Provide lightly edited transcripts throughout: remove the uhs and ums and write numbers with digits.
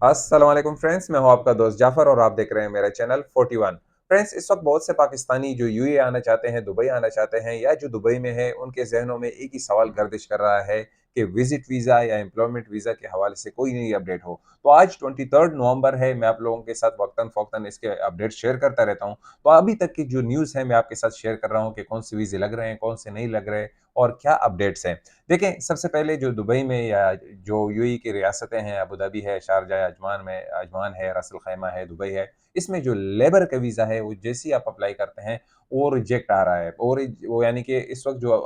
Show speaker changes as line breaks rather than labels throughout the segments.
अस्सलाम वालेकुम फ्रेंड्स, मैं हूं आपका दोस्त जाफर और आप देख रहे हैं मेरा चैनल 41। फ्रेंड्स, इस वक्त बहुत से पाकिस्तानी जो यूएई आना चाहते हैं, दुबई आना चाहते हैं या जो दुबई में है, उनके जहनों में एक ही सवाल गर्दिश कर रहा है कि विजिट वीज़ा या एम्प्लॉयमेंट वीज़ा के हवाले से कोई नई अपडेट हो। तो आज 23 नवंबर है, मैं आप लोगों के साथ वक्तन फ़वक्तन इसके अपडेट शेयर करता रहता हूँ। तो अभी तक की जो न्यूज़ है मैं आपके साथ शेयर कर रहा हूँ कि कौन से वीज़े लग रहे हैं, कौन से नहीं लग रहे और क्या अपडेट्स हैं। देखें, सबसे पहले जो दुबई में या जो यूएई की रियासतें हैं, अबू धाबी है, शारजा है, अजमान है, रास अल खैमा है, दुबई है, इसमें जो लेबर का वीज़ा है, वो जैसे ही आप अप्लाई करते हैं, वो रिजेक्ट आ रहा है और वो यानी कि इस वक़्त जो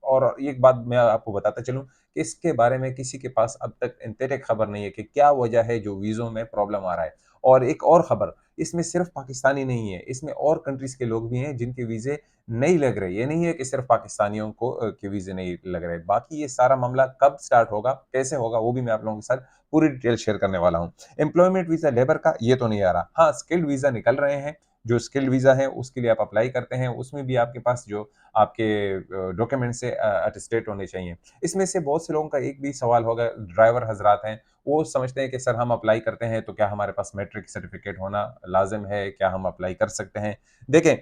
और एक बात मैं आपको बताता चलूँ कि इसके बारे में किसी के पास अब तक इंतरिक खबर नहीं है कि क्या वजह है जो वीज़ों में प्रॉब्लम आ रहा है। और एक और खबर, इसमें सिर्फ़ पाकिस्तानी नहीं है, इसमें और कंट्रीज़ के लोग भी हैं जिनके वीज़े नहीं लग रहे। ये नहीं है कि सिर्फ़ पाकिस्तानियों को के वीज़े नहीं लग रहे। बाकी ये सारा मामला कब स्टार्ट होगा, कैसे होगा, वो भी मैं आप लोगों के साथ पूरी डिटेल शेयर करने वाला हूँ। एम्प्लॉयमेंट वीज़ा लेबर का ये तो नहीं आ रहा। हाँ, स्किल्ड वीज़ा निकल रहे हैं। जो स्किल्ड वीज़ा है उसके लिए आप अप्लाई करते हैं, उसमें भी आपके पास जो आपके डॉक्यूमेंट्स से अटेस्टेड होने चाहिए। इसमें से बहुत से लोगों का एक भी सवाल होगा, ड्राइवर हज़रात हैं, वो समझते हैं कि सर हम अप्लाई करते हैं तो क्या हमारे पास मैट्रिक सर्टिफ़िकेट होना लाज़िम है? क्या हम अप्लाई कर सकते हैं? देखें,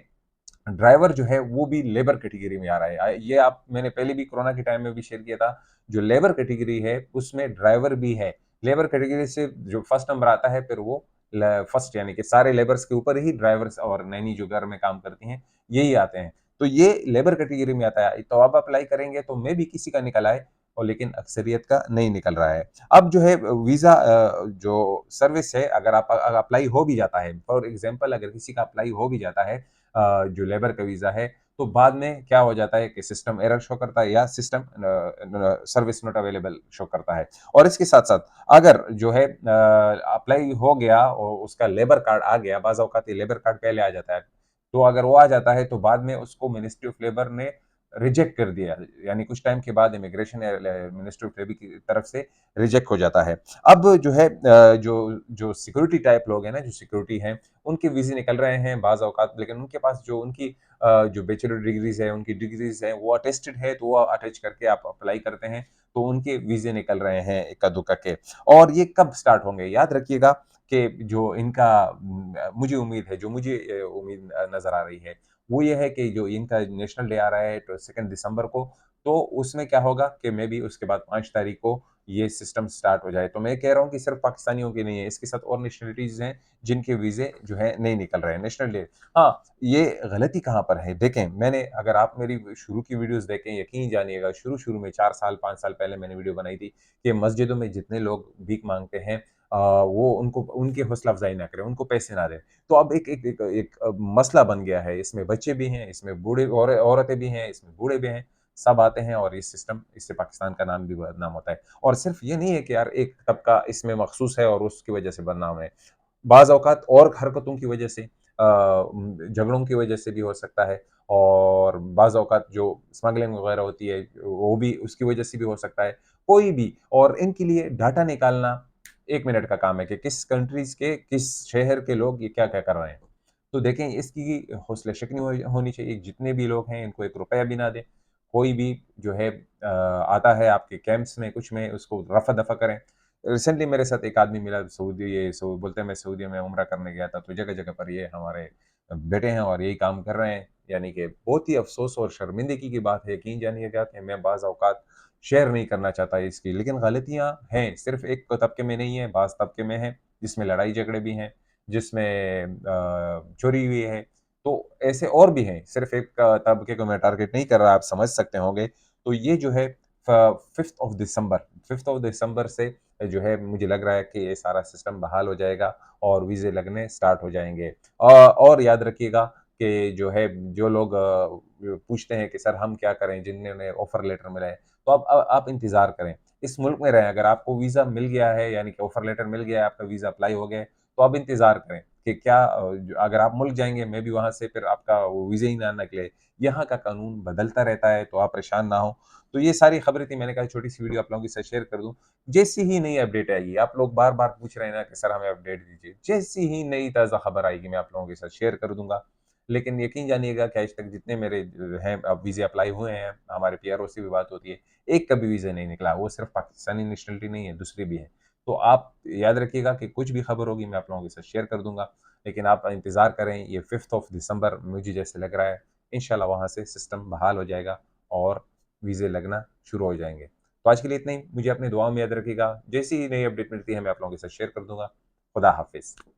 ड्राइवर जो है वो भी लेबर कैटेगरी में आ रहा है। ये आप मैंने पहले भी कोरोना के टाइम में भी शेयर किया था। जो लेबर कैटेगरी है उसमें ड्राइवर भी है। लेबर कैटेगरी से जो फर्स्ट नंबर आता है फिर वो फर्स्ट यानी कि सारे लेबर्स के ऊपर ही ड्राइवर्स और नैनी जो घर में काम करती हैं, यही आते हैं। तो ये लेबर कैटेगरी में आता है। तो आप अप्लाई करेंगे तो मे बी किसी का निकल आए और लेकिन अक्सरियत का नहीं निकल रहा है। अब जो है वीज़ा जो सर्विस है, अगर आप अप्लाई हो भी जाता है, फॉर एग्ज़ाम्पल अगर किसी का अप्लाई हो भी जाता है जो लेबर का वीज़ा है, तो बाद में क्या हो जाता है कि सिस्टम एरर शो करता है या system service not available show करता है। और इसके साथ-साथ अगर जो है अप्लाई हो गया और उसका लेबर कार्ड आ गया, बाज़ औक़ात ये लेबर कार्ड पहले आ जाता है। तो अगर वो आ जाता है तो बाद में उसको मिनिस्ट्री ऑफ लेबर ने रिजेक्ट कर दिया, यानी कुछ टाइम के बाद इमिग्रेशन मिनिस्ट्री ऑफ लेबर की तरफ से रिजेक्ट हो जाता है। अब जो है जो जो सिक्योरिटी टाइप लोग हैं ना, जो सिक्योरिटी हैं, उनके वीज़े निकल रहे हैं बाज़ औक़ात, लेकिन उनके पास जो उनकी जो बैचलर डिग्रीज़ है, उनकी डिग्रीज़ हैं, वो अटेस्टेड है, तो वो अटैच करके आप अप्लाई करते हैं, तो उनके वीज़े निकल रहे हैं इक्का-दुक्का के। और ये कब स्टार्ट होंगे? याद रखिएगा कि जो इनका मुझे उम्मीद है, जो मुझे उम्मीद नज़र आ रही है, वो ये है कि जो इनका नेशनल डे आ रहा है तो 2 दिसंबर को, तो उसमें क्या होगा कि मेबी उसके बाद 5 तारीख को ये सिस्टम स्टार्ट हो जाए। तो मैं कह रहा हूँ कि सिर्फ़ पाकिस्तानियों के नहीं है, इसके साथ और नेशनैलिटीज़ हैं जिनके वीज़े जो हैं नहीं निकल रहे हैं, नेशनल डे। हाँ, ये गलती कहाँ पर है? देखें, मैंने अगर आप मेरी शुरू की वीडियोज़ देखें, यकीन जानिएगा शुरू-शुरू में 4 साल, 5 साल पहले मैंने वीडियो बनाई थी कि मस्जिदों में जितने लोग भीख माँगते हैं वो उनको उनकी हौसला अफ़ज़ाई ना करें, उनको पैसे ना दें। तो अब एक मसला बन गया है, इसमें बच्चे भी हैं, इसमें बूढ़े औरतें भी हैं, इसमें बूढ़े भी हैं, सब आते हैं और ये सिस्टम इससे पाकिस्तान का नाम भी बदनाम होता है। और सिर्फ़ ये नहीं है कि यार एक तबका इसमें मख़सूस है और उसकी वजह से बदनाम है। बाज़ औक़ात और हरकतों की वजह से झगड़ों की वजह से भी हो सकता है और बाज़ औक़ात जो स्मगलिंग वग़ैरह होती है, वो भी उसकी वजह से भी हो सकता है, कोई भी। और इनके लिए डाटा निकालना 1 मिनट का काम है कि किस कंट्रीज़ के, किस शहर के लोग ये क्या-क्या कर रहे हैं। तो देखें, इसकी हौसला शिकनी होनी चाहिए, जितने भी लोग हैं इनको 1 रुपया भी ना दें। कोई भी जो है आता है आपके कैंप्स में, कुछ में, उसको रफ़ा-दफ़ा करें। रिसेंटली मेरे साथ एक आदमी मिला बोलते हैं मैं सऊदी में उम्रा करने गया था, तो जगह-जगह पर ये हमारे बेटे हैं और यही काम कर रहे हैं। यानी कि बहुत ही अफ़सोस और शर्मिंदगी की बात है, यकीन जानिएगा कि मैं बाज़ औक़ात शेयर नहीं करना चाहता इसकी, लेकिन गलतियाँ हैं, सिर्फ़ एक तबके में नहीं है, बाज़ तबके में हैं, जिसमें लड़ाई-झगड़े भी हैं, जिसमें चोरी हुई है। तो ऐसे और भी हैं, सिर्फ़ एक तबके को मैं टारगेट नहीं कर रहा, आप समझ सकते होंगे। तो ये जो है 5th ऑफ दिसंबर से जो है मुझे लग रहा है कि ये सारा सिस्टम बहाल हो जाएगा और वीज़े लगने स्टार्ट हो जाएँगे। और याद रखिएगा कि जो है, जो लोग पूछते हैं कि सर हम क्या करें, जिन्होंने ऑफ़र लेटर मिला है, तो आप इंतज़ार करें। इस मुल्क में रहें, अगर आपको वीज़ा मिल गया है, यानी कि ऑफ़र लेटर मिल गया है, आपका वीज़ा अप्लाई हो गया है, तो आप इंतज़ार करें कि क्या अगर आप मुल्क जाएँगे, मेबी वहाँ से फिर आपका वो वीज़ा ही ना निकले। यहाँ का कानून बदलता रहता है, तो आप परेशान ना हों। तो ये सारी खबरें थी, मैंने कहा छोटी-सी वीडियो आप लोगों के साथ शेयर कर दूँ। जैसी ही नई अपडेट आएगी, आप लोग बार-बार पूछ रहे हैं ना कि सर हमें अपडेट दीजिए। जैसी ही नई ताज़ा खबर आएगी, मैं आप लोगों के साथ शेयर कर दूँगा। लेकिन यकीन जानिएगा कि आज तक जितने मेरे हैं वीज़े अप्लाई हुए हैं, हमारे पीआरओ से भी बात होती है, एक का भी वीज़ा नहीं निकला। वो सिर्फ़ पाकिस्तानी नेशनैलिटी नहीं है, दूसरी भी है। तो आप याद रखिएगा कि कुछ भी खबर होगी मैं आप लोगों के साथ शेयर कर दूँगा, लेकिन आप इंतज़ार करें, ये 5th ऑफ दिसंबर मुझे जैसे लग रहा है, इंशाल्लाह वहाँ से सिस्टम बहाल हो जाएगा और वीज़े लगना शुरू हो जाएँगे। तो आज के लिए इतना ही, मुझे अपनी दुआओं में याद रखिएगा, जैसी ही नई अपडेट मिलती है मैं आप लोगों के साथ शेयर कर दूँगा। खुदा हाफ़िज़।